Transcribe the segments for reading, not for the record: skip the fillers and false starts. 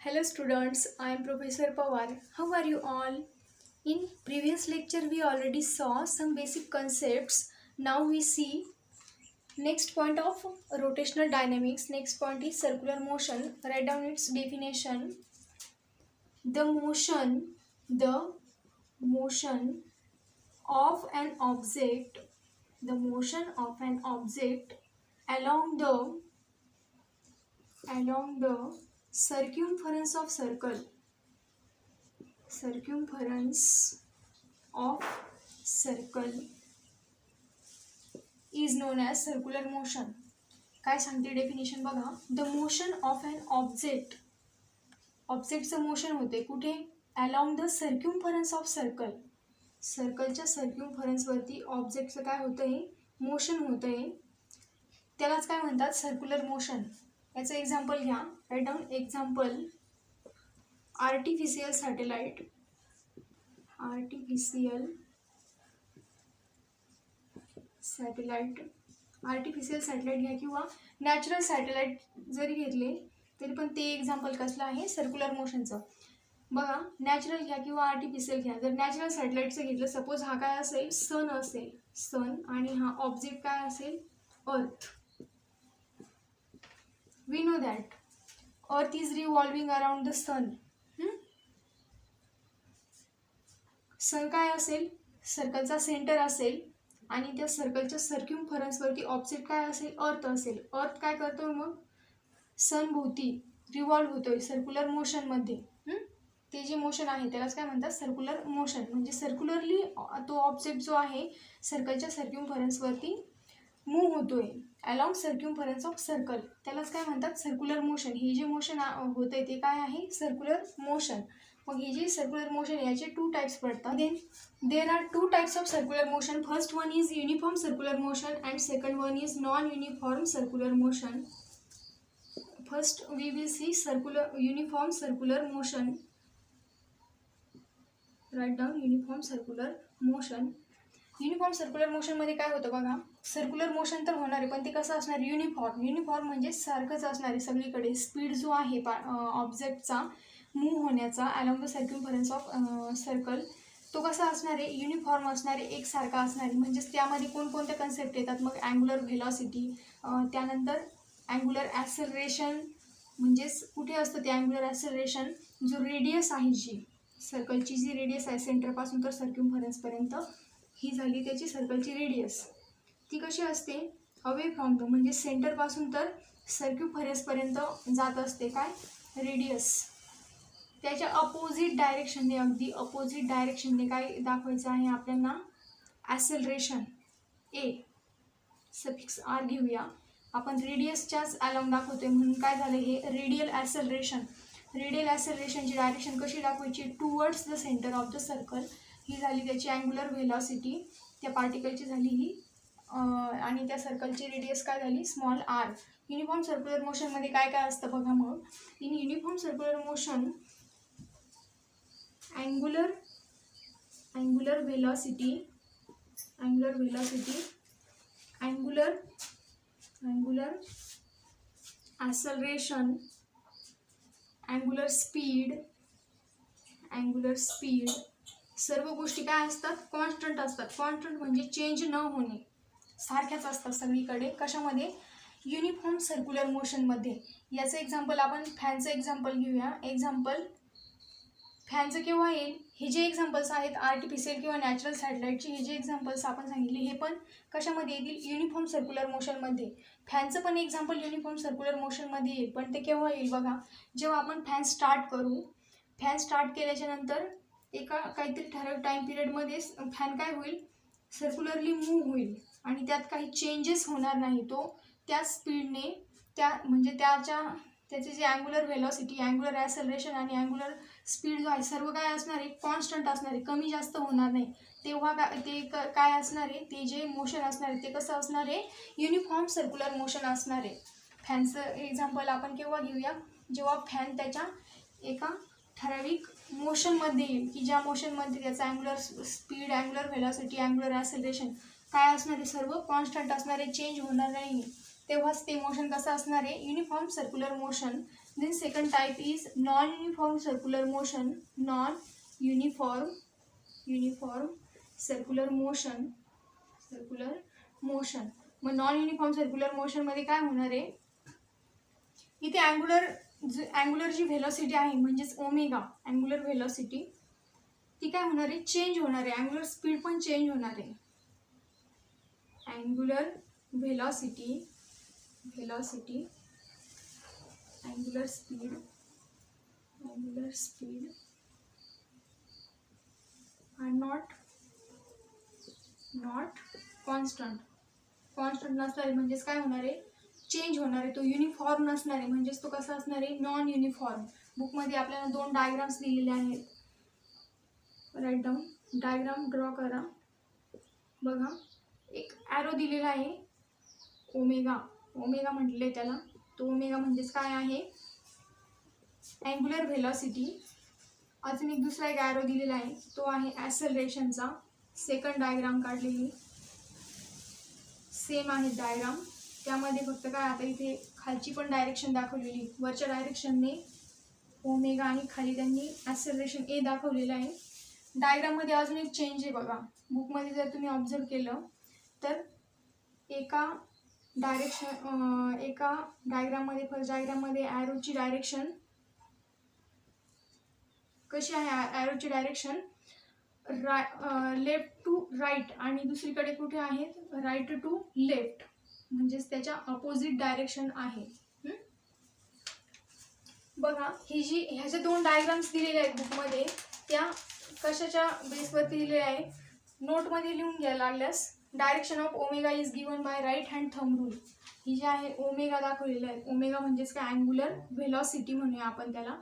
Hello students, I am Professor Pawar. How are you all? In previous lecture we already saw some basic concepts. Now we see next point of rotational dynamics. Next point is circular motion. Write down its definition. The motion of an object, the motion of an object along the circumference of circle is known as circular motion. काय सांगते definition बघा. The motion of an ऑब्जेक्टचं motion होते कुठे? Along the सर्क्युम्फरन्स of सर्कलच्या सर्क्युम्फरन्सवरती ऑब्जेक्टचं काय होतंय? Motion होतंय. त्यालाच काय म्हणतात? Circular motion. याचं एक्झाम्पल घ्या. Write down example. Artificial satellite घ्या किंवा नॅचरल सॅटेलाइट जरी घेतले तरी पण ते एक्झाम्पल कसलं आहे? सर्क्युलर मोशनचं. बघा, नॅचरल घ्या किंवा आर्टिफिशियल घ्या. जर नॅचरल सॅटेलाइटचं घेतलं, सपोज हा काय असेल? सन आणि हा ऑब्जेक्ट काय असेल? Earth. We know that earth is revolving around the sun. Sun काय असेल? सर्कलचा सेंटर असेल आणि त्या सर्कलच्या सर्क्युम्फरन्सवरती ऑब्जेक्ट काय असेल? अर्थ असेल. अर्थ काय करतोय मग? सन भोवती रिव्हॉल्व होतोय सर्क्युलर मोशनमध्ये. ते जे मोशन आहे त्यालाच काय म्हणतात? Circular motion. म्हणजे सर्क्युलरली तो ऑब्जेक्ट जो आहे सर्कलच्या सर्क्युम्फरन्सवरती मूव्ह होतोय अलॉंग सर्क्युम्फरन्स ऑफ सर्कल. त्यालाच काय म्हणतात? Circular motion. हे जे मोशन होतंय ते काय आहे? Circular motion. मग हे जे सर्क्युलर मोशन याचे 2 टाइप्स पडतात. There are 2 types of circular motion. First one is uniform circular motion and second one is non uniform circular motion. First we will see uniform circular motion. Right down uniform circular motion. Uniform circular मोशनमध्ये काय होतं बघा. Circular motion तर होणार आहे पण ते कसं असणार? युनिफॉर्म म्हणजे सारखंच असणार आहे सगळीकडे. स्पीड जो आहे ऑब्जेक्टचा मूव्ह होण्याचा अलॉंग द सर्क्युम्फरन्स ऑफ सर्कल तो कसा असणार आहे? युनिफॉर्म असणार आहे, एकसारखा असणार आहे. म्हणजेच त्यामध्ये कोणकोणत्या कन्सेप्ट येतात मग? अँग्युलर व्हेलॉसिटी, त्यानंतर अँग्युलर ॲक्सेलरेशन. म्हणजेच कुठे असतं ते अँग्युलर ॲक्सेलरेशन? जो रेडियस आहे, जी सर्कलची जी रेडियस आहे सेंटरपासून तर सर्क्युम्फरन्सपर्यंत, ही झाली त्याची सर्कलची रेडियस. ती कशी असते? अवे फ्रॉम द, म्हणजे सेंटरपासून तर सर्क्युम्फरन्सपर्यंत जात असते. काय? रेडियस. त्याच्या अपोजिट डायरेक्शनने, अगदी अपोजिट डायरेक्शनने काय दाखवायचं आहे आपल्याला? ॲक्सेलरेशन. ए सफिक्स आर घेऊया आपण. रेडियसच्याच अलॉंग दाखवतोय म्हणून काय झालं? हे रेडियल ॲक्सेलरेशन. रेडियल ॲक्सेलरेशनची डायरेक्शन कशी दाखवायची? Towards the centre of the circle. ही झाली त्याची अँग्युलर व्हेलॉसिटी, त्या पार्टिकलची झाली ही. आणि त्या सर्कलची रेडियस काय झाली? Small R. युनिफॉर्म सर्क्युलर मोशनमध्ये काय काय असतं बघा. मग in uniform circular motion angular velocity, angular acceleration, angular speed, सर्व गोष्टी काय असतात? कॉन्स्टंट असतात. कॉन्स्टंट म्हणजे चेंज न होणे, सारख्याच असतात सगळीकडे. कशामध्ये? युनिफॉर्म सर्क्युलर मोशनमध्ये. याचं एक्झाम्पल आपण फॅनचं एक्झाम्पल घेऊया. एक्झाम्पल फॅनचं केव्हा येईल? हे जे एक्झाम्पल्स आहेत आर्टिफिशियल किंवा नॅचरल सॅटेलाइटचे, हे जे एक्झाम्पल्स आपण सांगितले हे पण कशामध्ये येतील? Uniform circular मोशनमध्ये. फॅनचं पण एक्झाम्पल युनिफॉर्म सर्क्युलर मोशनमध्ये येईल. पण ते केव्हा येईल बघा? जेव्हा आपण फॅन स्टार्ट करू. फॅन स्टार्ट केल्याच्या नंतर एका काहीतरी ठराविक टाईम पिरियडमध्ये फॅन काय होईल? सर्क्युलरली मूव्ह होईल आणि त्यात काही चेंजेस होणार नाही. तो त्या स्पीडने, म्हणजे त्याचे जे अँग्युलर व्हेलॉसिटी, अँग्युलर ॲक्सेलरेशन आणि अँग्युलर स्पीड जो आहे सर्व काय असणार आहे? कॉन्स्टंट असणार आहे, कमी जास्त होणार नाही. तेव्हा काय असणार आहे? ते जे मोशन असणार आहे ते कसं असणार आहे? युनिफॉर्म सर्क्युलर मोशन असणार आहे. फॅनचं एक्झाम्पल आपण केव्हा घेऊया? जेव्हा फॅन त्याच्या एका ठराविक मोशनमध्ये येईल की ज्या मोशनमध्ये त्याचा angular speed, angular velocity, angular acceleration काय असणार आहे? सर्व कॉन्स्टंट असणार आहे, चेंज होणार नाही. तेव्हाच ते मोशन कसं असणार आहे? Uniform circular motion. Then second type is non-uniform circular motion. Non-uniform circular motion. मग नॉन युनिफॉर्म सर्क्युलर मोशन मध्ये काय होणार आहे, इथे अँग्युलर जी व्हेलॉसिटी आहे म्हणजेच ओमेगा, अँग्युलर व्हेलॉसिटी ती काय होणार आहे, चेंज होणार आहे. अँग्युलर स्पीड पण चेंज होणार आहे. Angular velocity angular speed are not constant नसणार आहे. म्हणजेच काय होणार आहे, चेंज होणार आहे. तो युनिफॉर्म नसणार आहे. म्हणजेच तो कसा असणार आहे, नॉन युनिफॉर्म. बुकमध्ये आपल्याला 2 डायग्राम्स दिलेले आहेत. राईट डाऊन, डायग्राम ड्रॉ करा. बघा, एक ॲरो दिलेला आहे ओमेगा म्हटलेलं आहे त्याला. तो ओमेगा म्हणजेच काय आहे, अँग्युलर व्हेलॉसिटी. अजून एक दुसरा एक ॲरो दिलेला आहे, तो आहे ॲक्सेलरेशनचा. सेकंड डायग्राम काढलेली, सेम आहे डायग्राम. त्यामध्ये फक्त काय, आता इथे खालची पण डायरेक्शन दाखवलेली, वरच्या डायरेक्शनने ओमेगा आणि खाली त्यांनी ॲक्सेलरेशन ए दाखवलेलं आहे. डायग्राममध्ये अजून एक चेंज आहे बघा. बुकमध्ये जर तुम्ही ऑब्झर्व केलं तर एका डायग्राममध्ये फर्स्ट डायग्राममध्ये ॲरोची डायरेक्शन कशी आहे, ॲरोची डायरेक्शन लेफ्ट टू राईट आणि दुसरीकडे कुठे आहेत, राईट टू लेफ्ट, म्हणजेच त्याच्या अपोजिट डायरेक्शन आहे. बघा, ह्या ज्या 2 डायग्राम्स दिलेल्या आहेत बुकमध्ये त्या कशाच्या बेसवरती दिलेल्या आहे, नोटमध्ये लिहून घ्यायला लागल्यास direction of omega is given by right hand thumb rule. ही जी आहे ओमेगा दाखवलेलं आहे. ओमेगा म्हणजेच काय, अँग्युलर व्हेलॉसिटी म्हणूया आपण त्याला.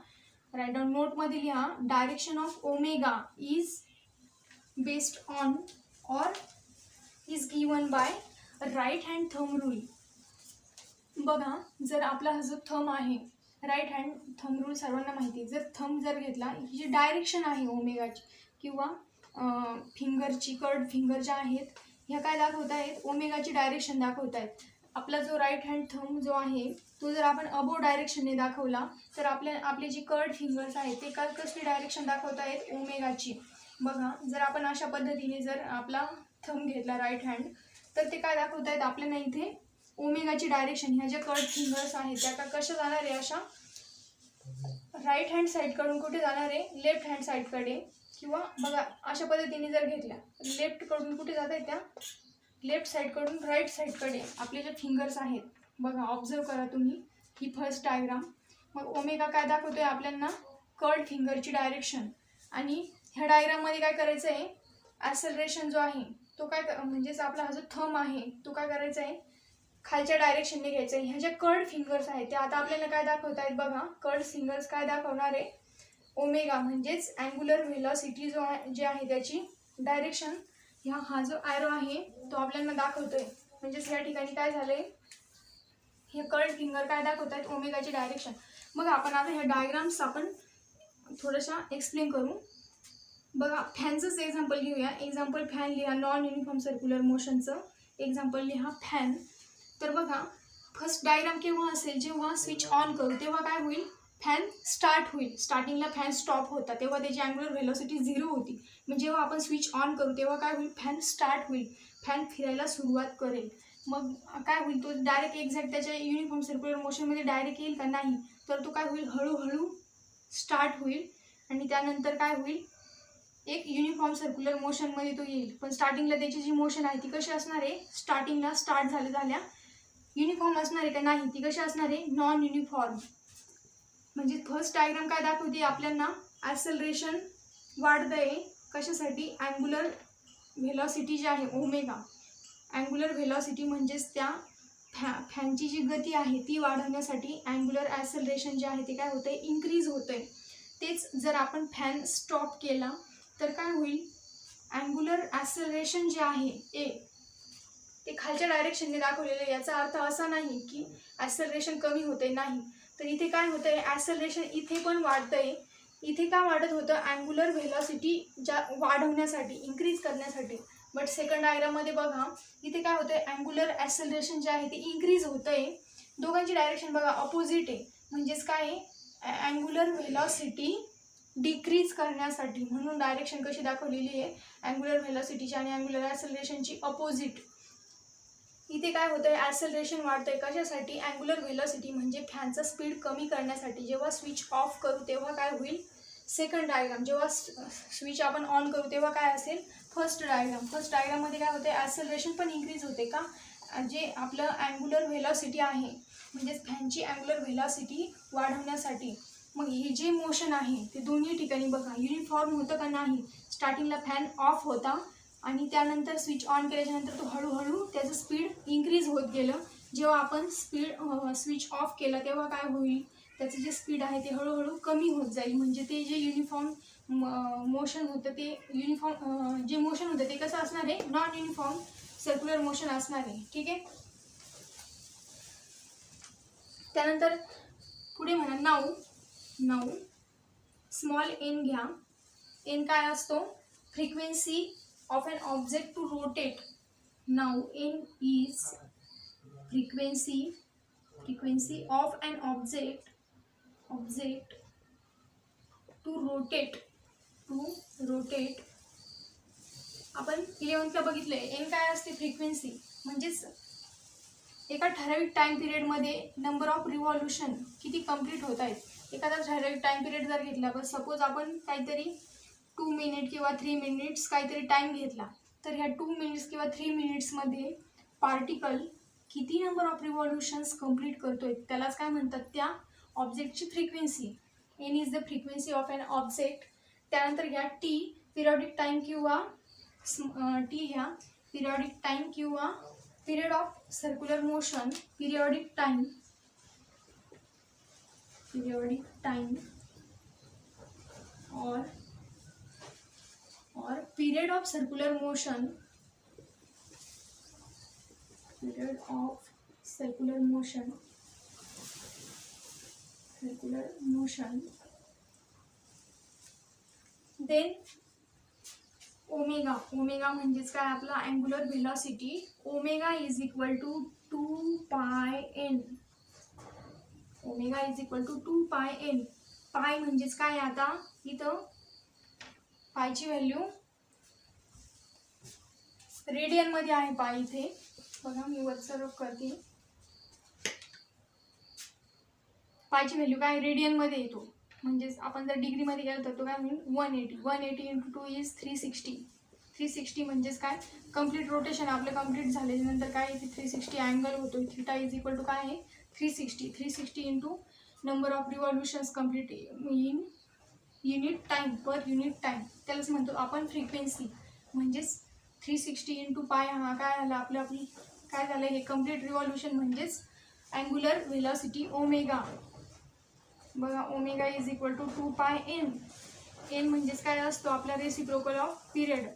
राईट डाऊन नोटमध्ये लिहा, direction of omega is based on or is given by right hand thumb rule. बघा, जर आपला हा जो थंब आहे, राईट हँड थंब रूल सर्वांना माहिती आहे. जर थंब जर घेतला, ही जी डायरेक्शन आहे ओमेगाची किंवा फिंगरची, कर्ड फिंगर ज्या आहेत ह्या काय दाखवत आहेत, ओमेगाची डायरेक्शन दाखवत आहेत. आपला जो राईट हँड थंब जो आहे तो जर आपण अबो डायरेक्शनने दाखवला तर आपले जी कर्ड फिंगर्स आहेत ते कसली डायरेक्शन दाखवत आहेत, ओमेगाची. बघा, जर आपण अशा पद्धतीने जर आपला थंब घेतला राईट हँड, तर ते काय दाखवत आहेत आपल्याला इथे ओमेगाची डायरेक्शन. ह्या ज्या कर्ड फिंगर्स आहेत त्या कशा जाणार आहे, अशा राईट हँड साईडकडून कुठे जाणार आहे, लेफ्ट हँड साईडकडे. किंवा बघा, अशा पद्धतीने जर घेतल्या, लेफ्टकडून कुठे जात आहेत, त्या लेफ्ट साईडकडून राईट साईडकडे आपले जे फिंगर्स आहेत. बघा, ऑब्झर्व करा तुम्ही ही फर्स्ट डायग्राम. मग ओमेगा काय दाखवतोय आपल्याला, कर्ड फिंगरची डायरेक्शन. आणि ह्या डायग्राममध्ये काय करायचं आहे, ॲक्सेलरेशन जो आहे तो काय, म्हणजेच आपला हा जो थंब आहे तो काय करायचा आहे, खालच्या डायरेक्शनने घ्यायचं आहे. ह्या ज्या कर्ड फिंगर्स आहेत त्या आता आपल्याला काय दाखवत आहेत, बघा, कर्ड फिंगर्स काय दाखवणार आहे, ओमेगा म्हणजेच अँग्युलर व्हेलॉसिटी जे आहे त्याची डायरेक्शन. हा जो ॲरो आहे तो आपल्याला दाखवतोय. म्हणजेच या ठिकाणी काय झालंय, हे कर्ड फिंगर काय दाखवत आहेत, ओमेगाची डायरेक्शन. मग आपण आता ह्या डायग्राम्स आपण थोडंसं एक्सप्लेन करू. बघा, फॅनचंच एक्झाम्पल घेऊया. एक्झाम्पल फॅन लिहा, नॉन युनिफॉर्म सर्क्युलर मोशनचं एक्झाम्पल लिहा, फॅन. तर बघा, फर्स्ट डायग्राम केव्हा असेल, जेव्हा स्विच ऑन करू तेव्हा काय होईल, फॅन स्टार्ट होईल. स्टार्टिंगला फॅन स्टॉप होता तेव्हा त्याची अँग्युलर व्हेलॉसिटी 0 होती. मग जेव्हा आपण स्विच ऑन करू तेव्हा काय होईल, फॅन स्टार्ट होईल, फॅन फिरायला सुरुवात करेल. मग काय होईल, तो डायरेक्ट एक्झॅक्ट त्याच्या युनिफॉर्म सर्क्युलर मोशनमध्ये डायरेक्ट येईल का, नाही. तर तो काय होईल, हळूहळू स्टार्ट होईल आणि त्यानंतर काय होईल, एक युनिफॉर्म सर्क्युलर मोशनमध्ये तो येईल. पण स्टार्टिंगला त्याची जी मोशन आहे ती कशी असणार आहे, स्टार्टिंगला स्टार्ट झाल्या युनिफॉर्म असणार आहे का, नाही. ती कशी असणार आहे, नॉन युनिफॉर्म. म्हणजे फर्स्ट डायग्राम काय दाखवते आपल्याला, ॲक्सेलरेशन वाढतंय कशासाठी, अँग्युलर व्हेलॉसिटी जी आहे ओमेगा. अँग्युलर व्हेलॉसिटी म्हणजेच त्या फॅनची जी गती आहे ती वाढवण्यासाठी अँग्युलर ॲक्सेलरेशन जे आहे ते काय होतंय, इन्क्रीज होतंय. तेच जर आपण फॅन स्टॉप केला तर काय होईल, अँग्युलर ॲक्सेलरेशन जे आहे ए ते खालच्या डायरेक्शनने दाखवलेलं आहे. याचा अर्थ असा नाही की ॲक्सेलरेशन कमी होतंय, नाही. तर इथे काय होतंय, ॲक्सेलरेशन इथे पण वाढतंय. इथे का वाढत होतं, अँग्युलर व्हेलॉसिटी ज्या वाढवण्यासाठी, इन्क्रीज करण्यासाठी. बट सेकंड डायग्राममध्ये बघा, इथे काय होतंय, अँग्युलर ॲक्सेलरेशन जे आहे ते इन्क्रीज होतंय. दोघांची डायरेक्शन बघा अपोजिट आहे. म्हणजेच काय आहे, अँग्युलर व्हेलॉसिटी डिक्रीज करण्यासाठी. म्हणून डायरेक्शन कशी दाखवलेली आहे, अँग्युलर व्हेलॉसिटीची आणि अँग्युलर ॲक्सेलरेशनची अपोजिट. इथे काय होतंय, ॲक्सेलरेशन वाढतंय कशासाठी, अँग्युलर व्हेलॉसिटी म्हणजे फॅनचा स्पीड कमी करण्यासाठी. जेव्हा स्विच ऑफ करू तेव्हा काय होईल, सेकंड डायग्राम. जेव्हा स्विच आपण ऑन करू तेव्हा काय असेल, फर्स्ट डायग्राम. फर्स्ट डायग्राममध्ये काय होते, ॲक्सेलरेशन पण इन्क्रीज होते का, जे आपलं अँग्युलर व्हेलॉसिटी आहे म्हणजेच फॅनची अँग्युलर व्हेलॉसिटी वाढवण्यासाठी. मग हे जे मोशन आहे ते दोन्ही ठिकाणी बघा युनिफॉर्म होतं का नाही. स्टार्टिंगला फॅन ऑफ होता आणि त्यानंतर स्विच ऑन केल्याच्यानंतर तो हळूहळू त्याचं स्पीड इन्क्रीज होत गेलं. जेव्हा आपण स्विच ऑफ केला तेव्हा काय होईल, त्याचं जे स्पीड आहे ते हळूहळू कमी होत जाईल. म्हणजे ते जे युनिफॉर्म मोशन होतं ते जे मोशन होतं ते कसं असणार आहे, नॉन युनिफॉर्म सर्क्युलर मोशन असणार आहे. ठीक आहे. त्यानंतर पुढे म्हणा नाऊ स्मॉल एन घ्या. एन काय असतो, frequency of an object to rotate. Now N is frequency of an object to rotate. आपण 11th बघितले, एन काय असते, फ्रिक्वेन्सी म्हणजेच एका ठराविक टाइम पिरियडमध्ये नंबर ऑफ रिव्हॉल्युशन किती कंप्लीट होत आहेत. एखादा ठराविक टाइम पिरियड जर घेतला, बस सपोज आपण काहीतरी 2 मिनिट किंवा 3 मिनिट्स काहीतरी टाइम घेतला, तर ह्या 2 मिनिट्स किंवा 3 मिनिट्समध्ये पार्टिकल किती नंबर ऑफ रिव्हॉल्युशन्स कंप्लीट करतोय त्यालाच काय म्हणतात, त्या ऑब्जेक्टची frequency. N is the frequency of an object. त्यानंतर घ्या टी, पिरियॉडिक टाइम किंवा टी घ्या, पिरियॉडिक टाइम किंवा period of circular motion. Periodic time or period of circular motion. Then omega म्हणजेच काय, आपला angular velocity. Omega is equal to 2 pi N. Omega is equal to 2 pi N. पाय म्हणजेच काय, आता इथं पायची व्हॅल्यू रेडियन मध्ये आहे. पाय इथे बघा, मी वरचं करते. पायची व्हॅल्यू काय, रेडियन मध्ये येतो. म्हणजेच आपण जर डिग्री मध्ये गेलो तर तो काय होईल, 180 इंटू 2 इज 360. 360 म्हणजेच काय, कंप्लीट रोटेशन आपलं कंप्लीट झाल्यानंतर काय येते, 360 अँगल होतो. थिटा इज इक्वल टू काय आहे, 360 into number of revolutions complete in unit time, per unit time. त्यालाच म्हणतो आपण फ्रिक्वेन्सी. म्हणजेच 360 इंटू पाय हा काय झाला, आपली काय झालं, हे कंप्लीट रिव्हॉल्युशन म्हणजेच अँग्युलर व्हेलॉसिटी ओमेगा. बघा, omega is equal to 2 pi N. N म्हणजेच काय असतो, आपला रेसिप्रोकल ऑफ पिरियड.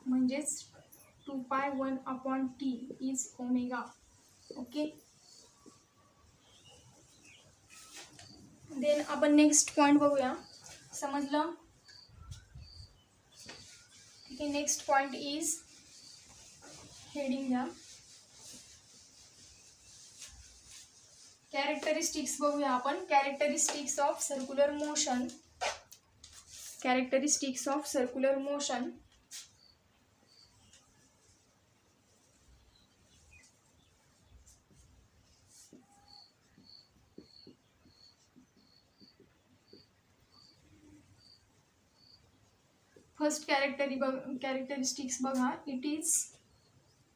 म्हणजेच 2 pi 1/t is omega. Okay. Then आपण नेक्स्ट पॉइंट बघूया. समजलं, ठीक आहे. नेक्स्ट पॉइंट इज, हेडिंग घ्या, कॅरेक्टरिस्टिक्स बघूया आपण. Characteristics of circular motion. First characteristics बघा, इट इज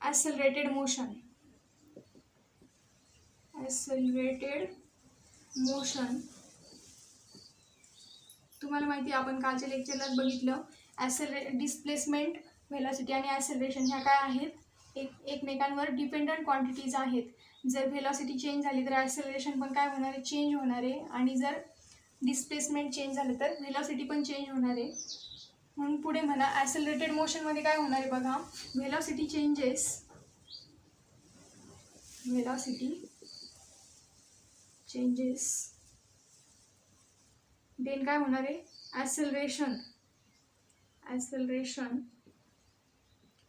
ॲक्सेलरेटेड मोशन. तुम्हाला माहिती आहे, आपण कालच्या लेक्चरलाच बघितलं, डिस्प्लेसमेंट, व्हेलॉसिटी आणि ॲक्सेलरेशन ह्या काय आहेत, एकमेकांवर डिपेंडंट क्वांटिटीज आहेत. जर व्हेलॉसिटी चेंज झाली तर ॲक्सेलरेशन पण काय होणार आहे, चेंज होणार आहे. आणि जर डिस्प्लेसमेंट चेंज झालं तर व्हेलॉसिटी पण चेंज होणार आहे. म्हणून पुढे म्हणा, ॲक्सेलरेटेड मोशनमध्ये काय होणार आहे बघा, व्हेलॉसिटी चेंजेस. देन काय होणार आहे, ॲक्सेलरेशन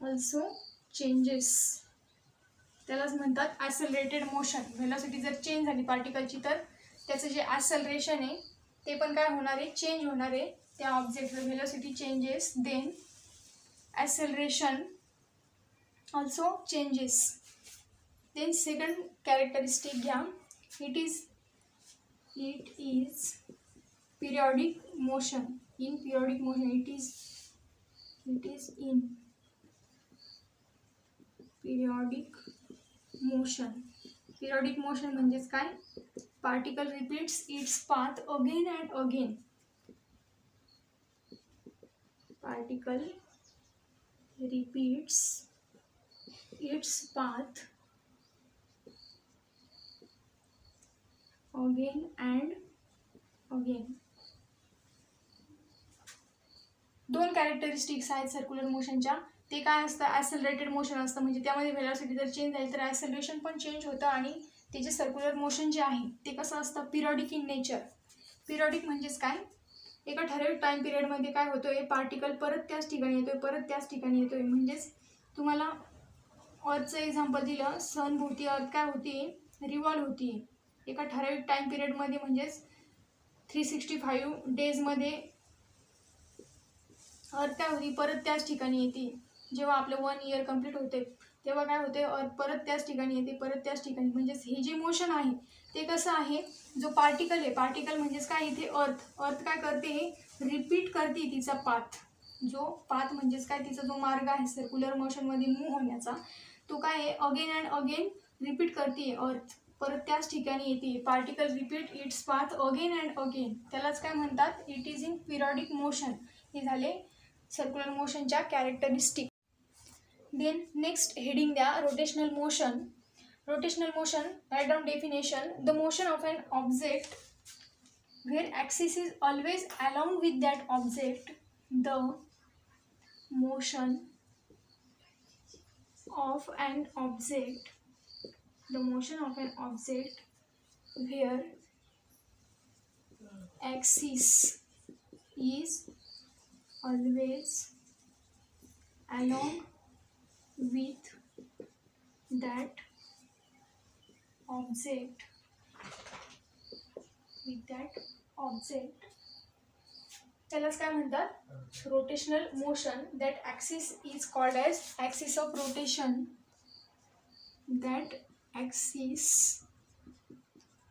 ऑल्सो चेंजेस. त्यालाच म्हणतात ॲक्सेलरेटेड मोशन. व्हेलॉसिटी जर चेंज झाली पार्टिकलची तर त्याचं जे ॲक्सेलरेशन आहे ते पण काय होणार आहे, चेंज होणार आहे. त्या ऑब्जेक्टचं velocity changes, then acceleration also changes. Then second characteristic घ्या, it is periodic motion. In periodic motion, it is in periodic motion. Periodic motion म्हणजेच काय, particle repeats its path again and again. Particle repeats its path again and again. दोन characteristics आहेत circular मोशनच्या. ते काय असतं, ॲक्सेलरेटेड motion असतं, म्हणजे त्यामध्ये व्हेलॉसिटी जर चेंज झाली तर ॲक्सेलरेशन पण चेंज होतं. आणि ते जे सर्क्युलर मोशन जे आहे ते कसं असतं, पिरियॉडिक इन नेचर. पिरियॉडिक म्हणजेच काय, एका ठराविक टाईम पिरियडमध्ये काय होतोय, पार्टिकल परत त्याच ठिकाणी येतोय, परत त्याच ठिकाणी येतोय. म्हणजेच तुम्हाला अर्थचं एक्झाम्पल दिलं, सनभोवती अर्थ काय होती, रिव्हॉल्व होती एका ठराविक टाईम पिरियडमध्ये. म्हणजेच 365 डेजमध्ये अर्थ काय होती, परत त्याच ठिकाणी येते. जेव्हा आपलं 1 इयर कंप्लीट होते तेव्हा काय होते, अर्थ परत त्याच ठिकाणी येते, परत त्याच ठिकाणी. म्हणजेच हे जे मोशन आहे ते कसं आहे, जो पार्टिकल आहे, पार्टिकल म्हणजेच काय, इथे अर्थ काय करते, रिपीट करते तिचा पाथ. जो पाथ म्हणजेच काय, तिचा जो मार्ग आहे सर्क्युलर मोशनमध्ये मूव्ह होण्याचा, तो काय आहे, अगेन अँड अगेन रिपीट करते. अर्थ परत त्याच ठिकाणी येते. Particle repeat its path again and again, त्यालाच काय म्हणतात, it is in periodic motion. हे झाले सर्क्युलर मोशनच्या कॅरेक्टरिस्टिक. देन नेक्स्ट हेडिंग द्या, rotational motion. Rotational motion, right down definition, the motion of an object where axis is always along with that object. The motion of an object, the motion of an object where axis is always along with that object, त्यालाच काय म्हणतात, rotational motion. That axis is called as axis of rotation. That axis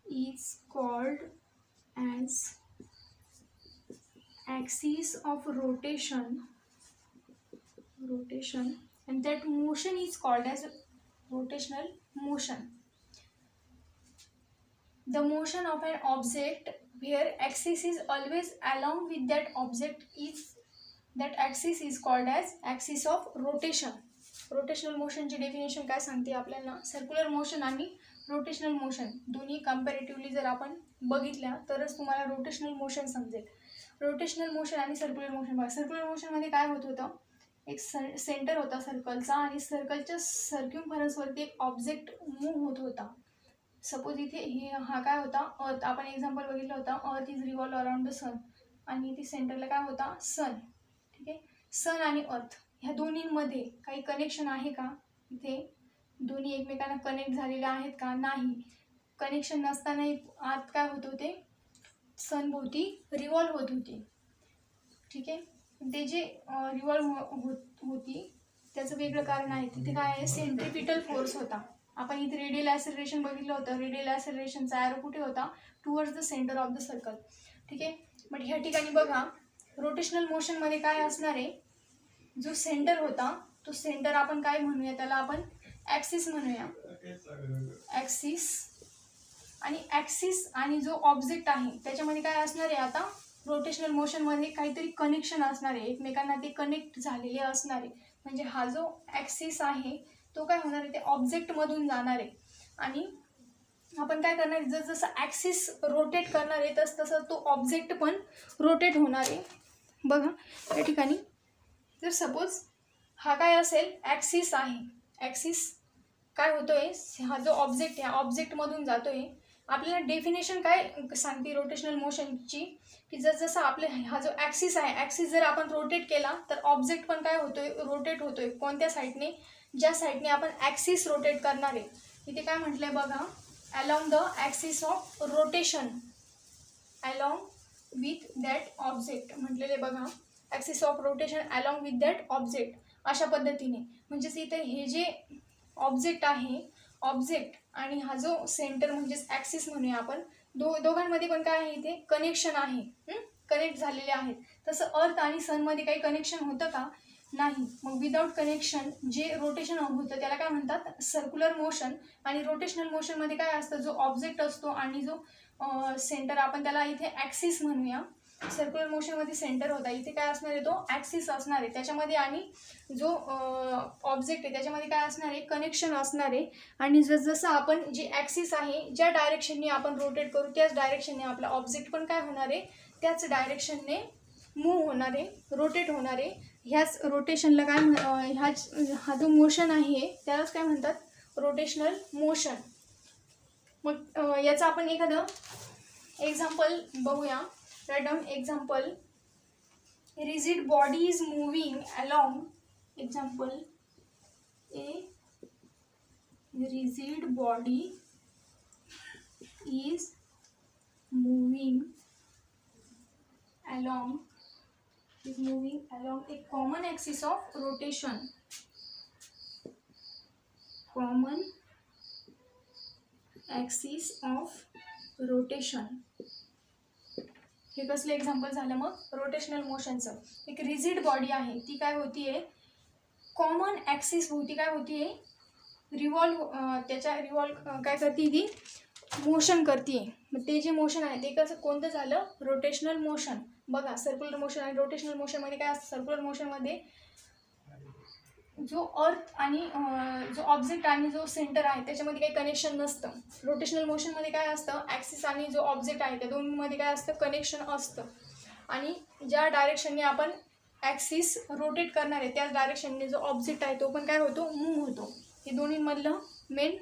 is called as axis of rotation, and that motion is called as rotational motion. The motion of an object where axis is always along with that object is, that axis is called as axis of rotation. Rotational मोशनची definition काय सांगते आपल्याला, circular motion आणि rotational motion दोन्ही comparatively जर आपण बघितल्या तरच तुम्हाला रोटेशनल मोशन समजेल. रोटेशनल मोशन आणि सर्क्युलर मोशन बघा. सर्क्युलर मोशनमध्ये काय होत होतं, एक सेंटर होता सर्कलचा आणि सर्कलच्या सर्क्युम्फरन्सवरती एक ऑब्जेक्ट मूव्ह होत होता. सपोज इथे हा काय होता, अर्थ. आपण एक्झाम्पल बघितलं होता, earth is revolve around the sun, आणि इथे सेंटरला काय होता, सन. ठीक आहे, सन आणि अर्थ ह्या दोन्हींमध्ये काही कनेक्शन आहे का, इथे दोन्ही एकमेकांना कनेक्ट झालेले आहेत का, नाही. कनेक्शन नसतानाही अर्थ काय होत होते, सनभोवती रिव्हॉल्व होत होती. ठीक आहे, ते जे रिव्हॉल्व होती त्याचं वेगळं कारण आहे. तिथे काय आहे, सेंट्रिपिटल फोर्स होता. आपण इथे रेडियल ॲक्सेलरेशन बघितलं होतं. रेडियल ॲक्सेलरेशनचा ॲरो कुठे होता, towards the centre of the circle. ठीक आहे, बट ह्या ठिकाणी बघा रोटेशनल मोशनमध्ये काय असणार आहे, जो सेंटर होता तो सेंटर आपण काय म्हणूया, त्याला आपण ॲक्सिस म्हणूया. ॲक्सिस आणि ॲक्सिस आणि जो ऑब्जेक्ट आहे त्याच्यामध्ये काय असणार आहे, आता रोटेशनल मोशनमध्ये काहीतरी कनेक्शन असणार आहे, एकमेकांना ते कनेक्ट झालेले असणार आहे. म्हणजे हा जो ॲक्सिस आहे तो काय होणार आहे, ते ऑब्जेक्टमधून जाणार आहे. आणि आपण काय करणार आहे, जसं ॲक्सिस रोटेट करणार आहे तसं तो ऑब्जेक्ट पण रोटेट होणार आहे. बघा या ठिकाणी जर सपोज हा काय असेल, ॲक्सिस आहे. ॲक्सिस काय होतोय, हा जो ऑब्जेक्ट आहे ऑब्जेक्टमधून जातोय. आपल्याला डेफिनेशन काय सांगते रोटेशनल मोशनची, की जसं आपले हा जो ॲक्सिस आहे, ॲक्सिस जर आपण रोटेट केला तर ऑब्जेक्ट पण काय होतोय, रोटेट होतोय. कोणत्या साईडने, ज्या साईडने आपण ॲक्सिस रोटेट करणार आहे. इथे काय म्हटलंय बघा, along the axis of rotation along with that object म्हटलेले बघा, axis of rotation along with that object अशा पद्धतीने. म्हणजेच इथे हे जे ऑब्जेक्ट आहे, ऑब्जेक्ट आणि हा जो सेंटर म्हणजेच ॲक्सिस म्हणूया आपण, दोघांमध्ये पण काय आहे, इथे कनेक्शन आहे, कनेक्ट झालेले आहेत. तसं अर्थ आणि सनमध्ये काही कनेक्शन होतं का? नाही. मग विदाऊट कनेक्शन जे रोटेशन होतं त्याला काय म्हणतात? Circular motion. आणि रोटेशनल मोशनमध्ये काय असतं, जो ऑब्जेक्ट असतो आणि जो सेंटर, आपण त्याला इथे ॲक्सिस म्हणूया. सर्क्युलर मोशनमध्ये सेंटर होता, इथे काय असणार आहे, तो ॲक्सिस असणार आहे त्याच्यामध्ये. आणि जो ऑब्जेक्ट आहे त्याच्यामध्ये काय असणार आहे, कनेक्शन असणार आहे. आणि जसं आपण जे ॲक्सिस आहे ज्या डायरेक्शनने आपण रोटेट करू त्याच डायरेक्शनने आपला ऑब्जेक्ट पण काय होणार आहे, त्याच डायरेक्शनने मूव्ह होणार आहे, रोटेट होणार आहे. ह्याच रोटेशनला काय हा जो मोशन आहे त्यालाच काय म्हणतात, रोटेशनल मोशन. मग याचं आपण एखादं एक्झाम्पल बघूया. Write down example. Rigid body is moving along. Example, a rigid body is moving along a common axis of rotation. Common axis of rotation. हे कसलं एक्झाम्पल झालं मग, रोटेशनल मोशनचं. एक रिजिड बॉडी आहे, ती काय होतीये, कॉमन ॲक्सिस भोवती काय होतीये, त्याच्या रिव्हॉल्व काय करते, ती मोशन करते. मग ते जे मोशन आहे ते कसं, कोणतं झालं, रोटेशनल मोशन. बघा, सर्क्युलर मोशन आणि रोटेशनल मोशनमध्ये काय असतं, सर्क्युलर मोशनमध्ये जो अर्थ आणि जो ऑब्जेक्ट आणि जो सेंटर आहे त्याच्यामध्ये काही कनेक्शन नसतं. रोटेशनल मोशनमध्ये काय असतं, ॲक्सिस आणि जो ऑब्जेक्ट आहे त्या दोन्हीमध्ये काय असतं, कनेक्शन असतं. आणि ज्या डायरेक्शनने आपण ॲक्सिस रोटेट करणार आहे त्याच डायरेक्शनने जो ऑब्जेक्ट आहे तो पण काय होतो, मूव्ह होतो. हे दोन्हीमधलं मेन